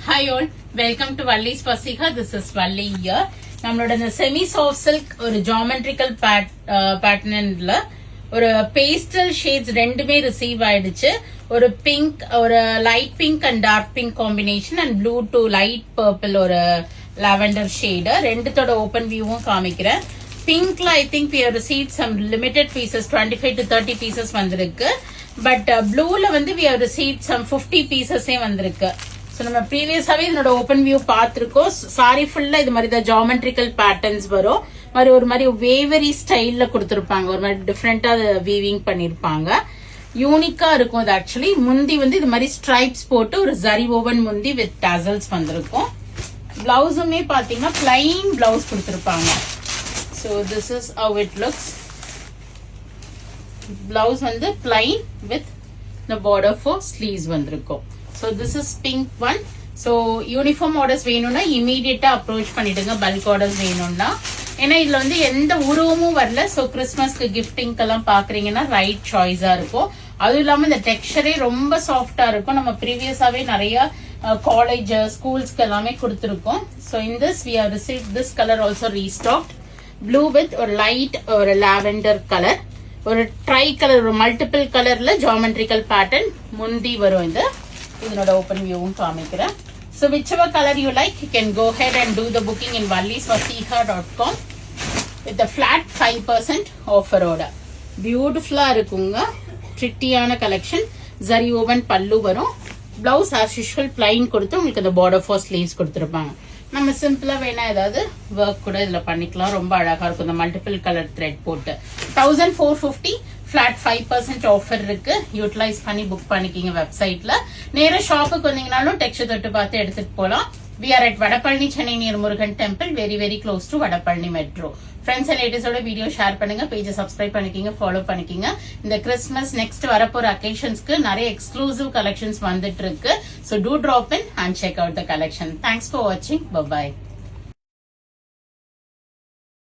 Hi all, welcome to Valli's Pasika. This is Valli here. நம்மளோட இந்த semi soft silk ஒரு geometrical பேட்டர்ன்ல ஒரு பேஸ்டல் ஷேட்ஸ் ரெண்டுமே ரிசீவ் ஆயிடுச்சு. ஒரு பிங்க், ஒரு light pink and dark pink combination and blue to light purple ஒரு லாவெண்டர் ஷேடு. ரெண்டுத்தோட ஓபன் வியூவும் காமிக்கிறேன். பிங்க்ல I think we have received some limited pieces, 25 to 30 pieces வந்திருக்கு. பட் ப்ளூல வந்து we have received some 50 pieces வந்திருக்கு. So நம்ம ப்ரீவியஸாவே இதனோட ஓப்பன் வியூ பார்த்துருக்கோம். சாரி ஃபுல்லா இது மாதிரி தான் ஜியோமெட்ரிக்கல் பேட்டர்ன்ஸ் வரும். மாதிரி ஒரு மாதிரி வேவரி ஸ்டைல்ல கொடுத்துருப்பாங்க. ஒரு மாதிரி டிஃப்ரெண்டா வீவிங் பண்ணிருப்பாங்க. யூனிக்கா இருக்கும் அது. ஆக்சுவலி முந்தி வந்து இது மாதிரி ஸ்ட்ரைப்ஸ் போட்டு ஒரு ஜரி ஓவன் முந்தி வித் டசல்ஸ் வந்திருக்கும். பிளவுஸுமே பாத்தீங்கன்னா பிளைன் பிளவுஸ் கொடுத்துருப்பாங்க. So this is how it looks. Blouse வந்து plain with the border for sleeves வந்திருக்கும். So this is pink one. So uniform orders வேணும்னா immediate approach பண்ணிடுங்க. bulk orders வேணும்னா. ஏன்னா இதுல வந்து எந்த உருவமும் வரல. ஸோ கிறிஸ்மஸ்க்கு கிஃப்டிங் எல்லாம் பாக்குறீங்கன்னா ரைட் சாய்ஸா இருக்கும். அதுவும் இல்லாம இந்த டெக்ஸ்சரே ரொம்ப சாஃப்டா இருக்கும். நம்ம ப்ரீவியஸாவே நிறைய காலேஜ் ஸ்கூல்ஸ்க்கு எல்லாமே கொடுத்துருக்கோம். So in this we have received this color also restocked. blue with ஒரு லைட் ஒரு lavender color. ஒரு ட்ரை கலர், ஒரு மல்டிபிள் கலர்ல ஜியோமெட்ரிக்கல் பேட்டர்ன் முந்தி வரும். இதனோட ஓப்பன் வியூவும் காமிக்கிறேன். So whichever color you like, you can go ahead and do the booking in vallisvasiha.com with a flat 5% offer order. பியூட்டிஃபுல்லா இருக்குங்க. ட்ரிட்டியான கலெக்ஷன். ஜரி ஓவன் பல்லு வரும். பிளவுஸ் ஆஸ் யூஷுவல் பிளைன் கொடுத்து உங்களுக்கு அந்த பார்டர் ஃபார் ஸ்லீவ்ஸ் கொடுத்துருப்பாங்க. நம்ம சிம்பிளா வேணா ஏதாவது ஒர்க் கூட இதுல பண்ணிக்கலாம். ரொம்ப அழகா இருக்கும் இந்த மல்டிபிள் கலர் த்ரெட் போட்டு. 1450 ஃபிளாட் 5% ஆஃபர் இருக்கு. யூட்டிலைஸ் பண்ணி புக் பண்ணிக்கிங்க வெப்சைட்ல. நேர ஷாப்புக்கு வந்தீங்கனாலும் டெக்ஸ்ட் தொட்டு பார்த்து எடுத்துட்டு போலாம். We are at Vadapalani, Chennai near Murugan temple, very very close to Vadapalani metro. Friends and ரிலேட்டிவ்ஸோட வீடியோ ஷேர் பண்ணுங்க, பேஜை சப்ஸ்கிரைப் பண்ணிக்கிங்க, ஃபாலோ பண்ணிக்கிங்க. இந்த கிறிஸ்மஸ் நெக்ஸ்ட் வரப்போற அக்கேஷன்ஸ்க்கு நிறைய எக்ஸ்க்ளூசிவ் கலெக்ஷன்ஸ் வந்துட்டு இருக்கு. So do drop in and check out the collection. Thanks for வாட்சிங். பை.